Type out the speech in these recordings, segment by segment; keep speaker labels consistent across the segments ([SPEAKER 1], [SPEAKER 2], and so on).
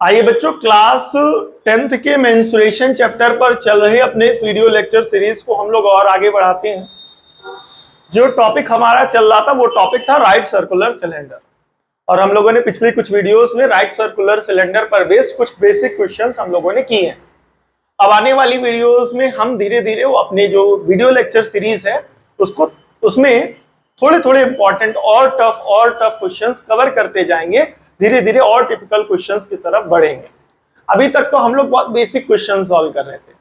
[SPEAKER 1] आइए बच्चों, class 10th के मेंस्ट्रुएशन चैप्टर पर चल रहे अपने इस वीडियो लेक्चर सीरीज को हम लोग और आगे बढ़ाते हैं। जो टॉपिक हमारा चल रहा था वो टॉपिक था राइट सर्कुलर सिलेंडर, और हम लोगों ने पिछले कुछ वीडियोस में राइट सर्कुलर सिलेंडर पर बेस्ड कुछ बेसिक क्वेश्चंस हम लोगों ने किए हैं। अब आने वाली वीडियोस में हम धीरे धीरे वो अपने जो वीडियो लेक्चर सीरीज है उसमें थोड़े थोड़े इंपॉर्टेंट और टफ क्वेश्चंस कवर करते जाएंगे, धीरे धीरे और टिपिकल क्वेश्चंस की तरफ बढ़ेंगे। अभी तक तो हम लोग बहुत बेसिक क्वेश्चन सॉल्व कर रहे थे,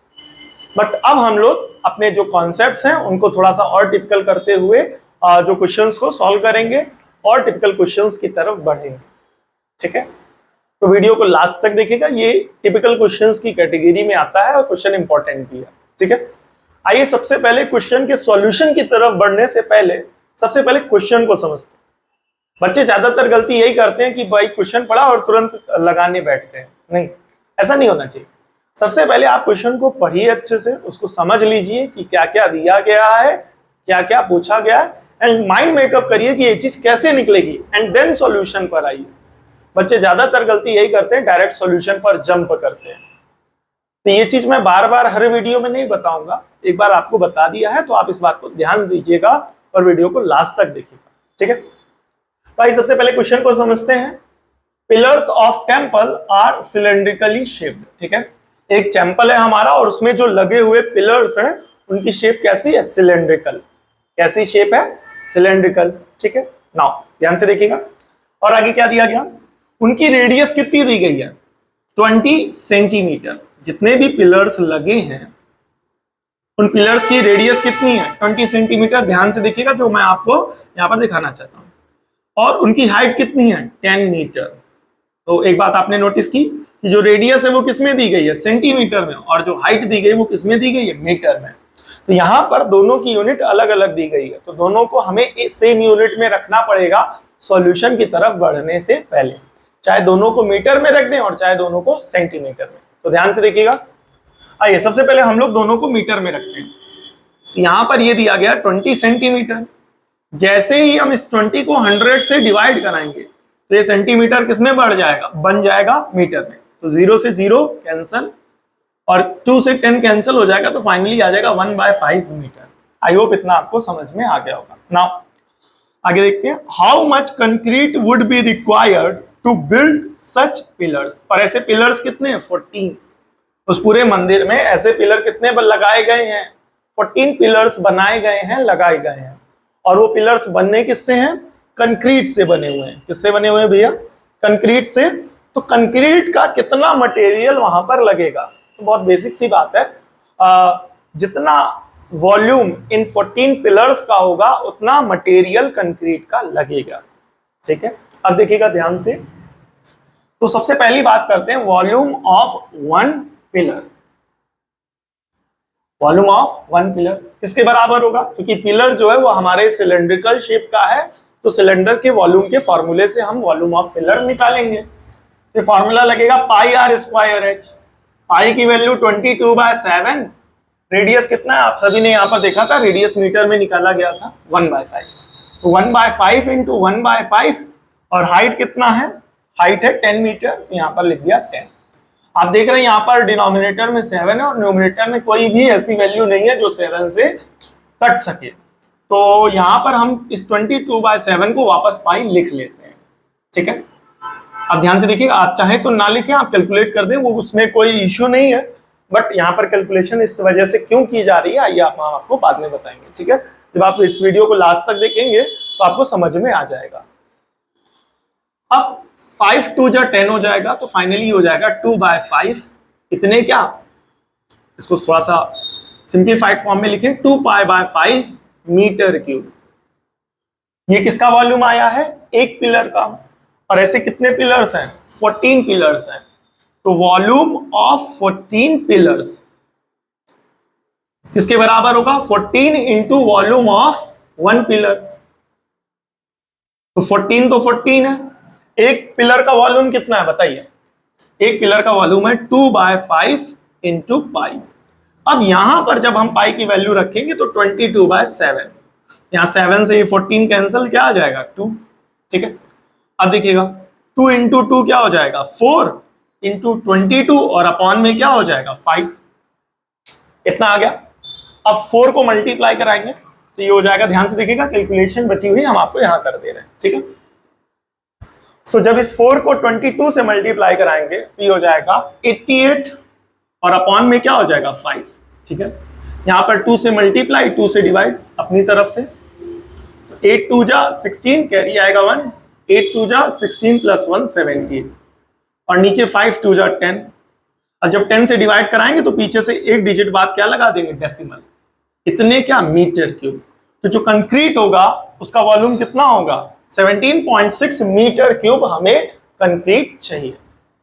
[SPEAKER 1] बट अब हम लोग अपने जो कॉन्सेप्ट्स हैं उनको थोड़ा सा और टिपिकल करते हुए जो क्वेश्चंस को सॉल्व करेंगे और टिपिकल क्वेश्चंस की तरफ बढ़ेंगे। ठीक है, तो वीडियो को लास्ट तक देखिएगा, ये टिपिकल क्वेश्चंस की कैटेगरी में आता है और क्वेश्चन इंपॉर्टेंट भी है। ठीक है, आइए सबसे पहले क्वेश्चन के सॉल्यूशन की तरफ बढ़ने से पहले सबसे पहले क्वेश्चन को समझते हैं। बच्चे ज्यादातर गलती यही करते हैं कि भाई क्वेश्चन पढ़ा और तुरंत लगाने बैठते हैं। नहीं, ऐसा नहीं होना चाहिए। सबसे पहले आप क्वेश्चन को पढ़िए अच्छे से, उसको समझ लीजिए कि क्या क्या दिया गया है, क्या क्या पूछा गया है, एंड माइंड मेकअप करिए कि ये चीज कैसे निकलेगी, एंड देन सॉल्यूशन पर आइए। बच्चे ज्यादातर गलती यही करते हैं, डायरेक्ट सॉल्यूशन पर जंप करते हैं। तो ये चीज मैं बार बार हर वीडियो में नहीं बताऊंगा, एक बार आपको बता दिया है तो आप इस बात को ध्यान दीजिएगा और वीडियो को लास्ट तक देखिएगा। ठीक है, तो आइए सबसे पहले क्वेश्चन को समझते हैं। Pillars of temple are cylindrically shaped. ठीक है, एक टेम्पल है हमारा और उसमें जो लगे हुए पिलर्स हैं उनकी शेप कैसी है? सिलेंड्रिकल। कैसी शेप है? सिलेंड्रिकल। ठीक है, नाउ ध्यान से देखिएगा। और आगे क्या दिया गया? उनकी रेडियस कितनी दी गई है? 20 सेंटीमीटर। जितने भी पिलर्स लगे हैं उन पिलर्स की रेडियस कितनी है? 20 सेंटीमीटर। ध्यान से देखिएगा जो मैं आपको यहाँ पर दिखाना चाहता हूँ। और उनकी हाइट कितनी है? 10 मीटर। तो एक बात आपने नोटिस की कि जो रेडियस है वो किसमें दी गई है? सेंटीमीटर में, और जो हाइट दी गई वो किसमें दी गई है? मीटर में। तो यहाँ पर दोनों की यूनिट अलग अलग दी गई है, तो दोनों को हमें सेम यूनिट में रखना पड़ेगा सॉल्यूशन की तरफ बढ़ने से पहले, चाहे दोनों को मीटर में रख दें और चाहे दोनों को सेंटीमीटर में। तो ध्यान से देखिएगा। आइए सबसे पहले हम लोग दोनों को मीटर में रखते हैं। तो यहाँ पर ये दिया गया 20 सेंटीमीटर। जैसे ही हम इस 20 को 100 से डिवाइड कराएंगे तो ये सेंटीमीटर किसमें बढ़ जाएगा? बन जाएगा मीटर में। तो 0 से 0 कैंसल और 2 से 10 कैंसल हो जाएगा, तो फाइनली आ जाएगा 1/5 मीटर। आई होप इतना आपको समझ में आ गया होगा। नाउ आगे देखते हैं। How much concrete would be required to build such pillars. और ऐसे पिलर्स कितने हैं? 14। उस पूरे मंदिर में ऐसे पिलर कितने लगाए गए हैं? 14 पिलर्स बनाए गए हैं, लगाए गए हैं। और वो पिलर्स बनने किससे हैं? कंक्रीट से बने हुए हैं। किससे बने हुए हैं भैया? कंक्रीट से। तो कंक्रीट का कितना मटेरियल वहां पर लगेगा? तो बहुत बेसिक सी बात है, जितना वॉल्यूम इन 14 पिलर्स का होगा उतना मटेरियल कंक्रीट का लगेगा। ठीक है, अब देखिएगा ध्यान से। तो सबसे पहली बात करते हैं volume of 1 pillar. Volume of 1 pillar किसके बराबर होगा? क्योंकि पिलर जो है वो हमारे सिलेंड्रिकल शेप का है, तो सिलेंडर के वॉल्यूम के फॉर्मूले से हम वॉल्यूम ऑफ पिलर निकालेंगे। तो फॉर्मूला लगेगा πr²h। पाई की वैल्यू 22/7। रेडियस कितना है? आप सभी ने यहाँ पर देखा था, रेडियस मीटर में निकाला गया था 1/5। तो 1/5 इंटू 1/5। और हाइट कितना है? हाइट है 10 मीटर, तो यहाँ पर लिख दिया 10। आप देख रहे हैं यहाँ पर डिनोमिनेटर में 7 है और न्यूमरेटर में कोई भी ऐसी वैल्यू नहीं है जो 7 से कट सके। तो यहाँ पर हम इस 22/7 को वापस पाई लिख लेते हैं। ठीक है, अब ध्यान से देखिए, आप चाहे तो ना लिखें, आप कैलकुलेट कर दें, वो उसमें कोई इश्यू नहीं है। बट यहाँ पर कैलकुलेशन इस वजह से क्यों की जा रही है आइए हम आपको बाद में बताएंगे। ठीक है, जब आप इस वीडियो को लास्ट तक देखेंगे तो आपको समझ में आ जाएगा। अब 5 2 जा 10 हो जाएगा, तो फाइनली हो जाएगा 2/5। इतने क्या, इसको थोड़ा सा सिंप्लीफाइड फॉर्म में लिखें, 2π/5 मीटर क्यूब। ये किसका वॉल्यूम आया है? एक पिलर का। और ऐसे कितने पिलर्स हैं? 14 पिलर्स हैं। तो वॉल्यूम ऑफ 14 पिलर्स किसके बराबर होगा? 14 इंटू वॉल्यूम ऑफ 1 पिलर। तो 14 तो 14 है। एक पिलर का वॉल्यूम कितना है बताइए? एक पिलर का वॉल्यूम है 2/5 इंटू पाई। अब यहां पर जब हम पाई की वैल्यू रखेंगे तो 22/7। यहां 7 से ये 14 कैंसिल, क्या आ जाएगा? 2। ठीक है, अब देखिएगा 2 इंटू 2 क्या हो जाएगा? 4 इंटू 22 और अपॉन में क्या हो जाएगा 5, इतना आ गया। अब 4 को मल्टीप्लाई कराएंगे तो ये हो जाएगा, ध्यान से देखिएगा कैलकुलेशन बची हुई हम आपको यहां कर दे रहे हैं, ठीक है। सो जब इस 4 को 22 से मल्टीप्लाई कराएंगे तो ये हो जाएगा 88 और अपॉन में क्या हो जाएगा 5, ठीक है। यहाँ पर 2 से मल्टीप्लाई, 2 से डिवाइड अपनी तरफ से, 8 2 जा 16, कैरी आएगा 1, 8 2 जा 16 प्लस 1 17 और नीचे 5 2 जा 10। अब जब 10 से डिवाइड कराएंगे तो पीछे से एक डिजिट बाद क्या लगा देंगे, डेसिमल, इतने क्या मीटर क्यूब। तो जो कंक्रीट होगा उसका वॉल्यूम कितना होगा 17.6 मीटर क्यूब हमें कंक्रीट चाहिए,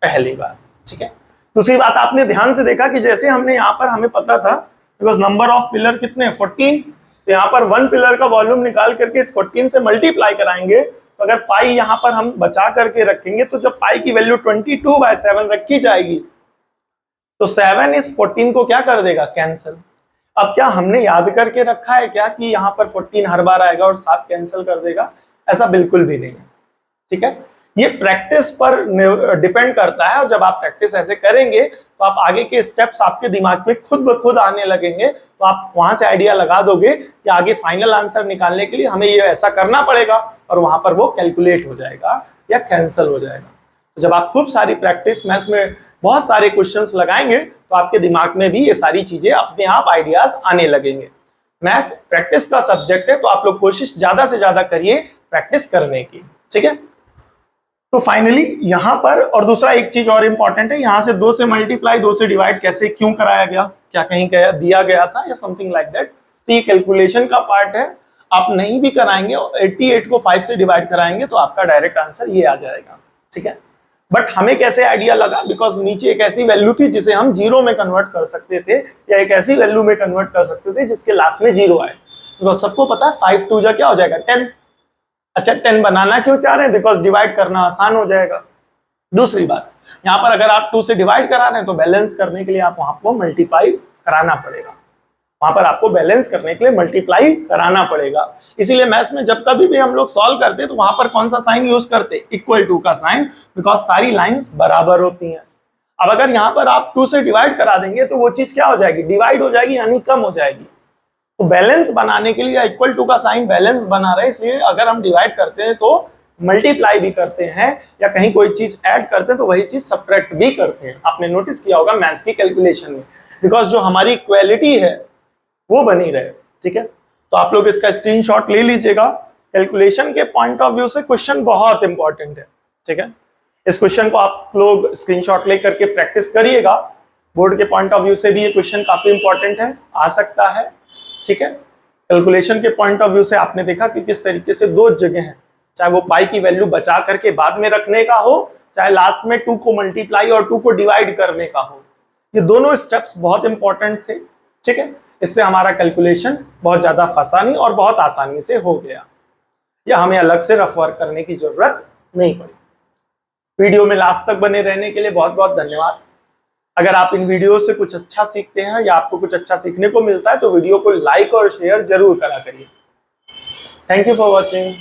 [SPEAKER 1] पहली बात, ठीक है। दूसरी बात आपने ध्यान से देखा कि जैसे हमने यहाँ पर हमें पता था बिकॉज नंबर ऑफ पिलर कितने 14, तो यहाँ पर 1 पिलर का वॉल्यूम निकाल करके इस 14 से मल्टीप्लाई कराएंगे तो अगर पाई यहाँ पर हम बचा करके रखेंगे तो जब पाई की वैल्यू 22/7 रखी जाएगी तो 7 इस 14 को क्या कर देगा, कैंसिल। अब क्या हमने याद करके रखा है क्या कि यहाँ पर 14 हर बार आएगा और 7 कैंसिल कर देगा, ऐसा बिल्कुल भी नहीं है, ठीक है। ये प्रैक्टिस पर डिपेंड करता है और जब आप प्रैक्टिस ऐसे करेंगे तो आप आगे के स्टेप्स आपके दिमाग में खुद ब खुद आने लगेंगे, तो आप वहां से आइडिया लगा दोगे कि आगे फाइनल आंसर निकालने के लिए हमें ये ऐसा करना पड़ेगा और वहां पर वो कैलकुलेट हो जाएगा या कैंसिल हो जाएगा। तो जब आप खूब सारी प्रैक्टिस मैथ्स में बहुत सारे क्वेश्चंस लगाएंगे तो आपके दिमाग में भी ये सारी चीजें अपने आप आइडियाज आने लगेंगे। मैथ्स प्रैक्टिस का सब्जेक्ट है तो आप लोग कोशिश ज्यादा से ज्यादा करिए प्रैक्टिस करने की, ठीक है। तो फाइनली यहाँ पर और दूसरा एक चीज और इंपॉर्टेंट है, यहाँ से 2 से मल्टीप्लाई 2 से डिवाइड कैसे क्यों कराया गया, क्या कहीं दिया गया था या समथिंग लाइक दैट, तो ये कैलकुलेशन का पार्ट है। आप नहीं भी कराएंगे 88 को 5 से डिवाइड कराएंगे तो आपका डायरेक्ट आंसर ये आ जाएगा, ठीक है। बट हमें कैसे आइडिया लगा, बिकॉज नीचे एक ऐसी वैल्यू थी जिसे हम जीरो में कन्वर्ट कर सकते थे या एक ऐसी वैल्यू में कन्वर्ट कर सकते थे जिसके लास्ट में जीरो आए, बिकॉज सबको पता है 5 2 जा क्या हो जाएगा 10। अच्छा 10 बनाना क्यों चाह रहे हैं, बिकॉज डिवाइड करना आसान हो जाएगा। दूसरी बात, यहाँ पर अगर आप 2 से डिवाइड करा रहे हैं तो बैलेंस करने के लिए आप वहां पर मल्टीप्लाई कराना पड़ेगा, वहां पर आपको बैलेंस करने के लिए मल्टीप्लाई कराना पड़ेगा। इसीलिए मैथ्स में जब कभी भी हम लोग सॉल्व करते हैं तो वहां पर कौन सा साइन यूज करते, इक्वल टू का साइन, बिकॉज सारी लाइंस बराबर होती हैं। अब अगर यहाँ पर आप 2 से डिवाइड करा देंगे तो वो चीज क्या हो जाएगी, डिवाइड हो जाएगी यानी कम हो जाएगी। तो बैलेंस बनाने के लिए इक्वल टू का साइन बैलेंस बना रहे, इसलिए अगर हम डिवाइड करते हैं तो मल्टीप्लाई भी करते हैं या कहीं कोई चीज ऐड करते हैं तो वही चीज सब्ट्रैक्ट भी करते हैं। आपने नोटिस किया होगा मैथ्स की कैलकुलेशन में, बिकॉज जो हमारी इक्वालिटी है वो बनी रहे, ठीक है। तो आप लोग इसका स्क्रीनशॉट ले लीजिएगा। कैलकुलेशन के पॉइंट ऑफ व्यू से क्वेश्चन बहुत इंपॉर्टेंट है, ठीक है। इस क्वेश्चन को आप लोग स्क्रीनशॉट ले करके प्रैक्टिस करिएगा। बोर्ड के पॉइंट ऑफ व्यू से भी ये क्वेश्चन काफी इंपॉर्टेंट है, आ सकता है, ठीक है। कैलकुलेशन के पॉइंट ऑफ व्यू से आपने देखा कि किस तरीके से 2 जगह हैं, चाहे वो पाई की वैल्यू बचा करके बाद में रखने का हो, चाहे लास्ट में 2 को मल्टीप्लाई और 2 को डिवाइड करने का हो। ये दोनों स्टेप्स बहुत इंपॉर्टेंट थे, ठीक है। इससे हमारा कैलकुलेशन बहुत ज्यादा फंसा नहीं और बहुत आसानी से हो गया, या हमें अलग से रफ वर्क करने की जरूरत नहीं पड़ी। वीडियो में लास्ट तक बने रहने के लिए बहुत बहुत धन्यवाद। अगर आप इन वीडियो से कुछ अच्छा सीखते हैं या आपको कुछ अच्छा सीखने को मिलता है तो वीडियो को लाइक और शेयर जरूर करा करिए। Thank you for watching.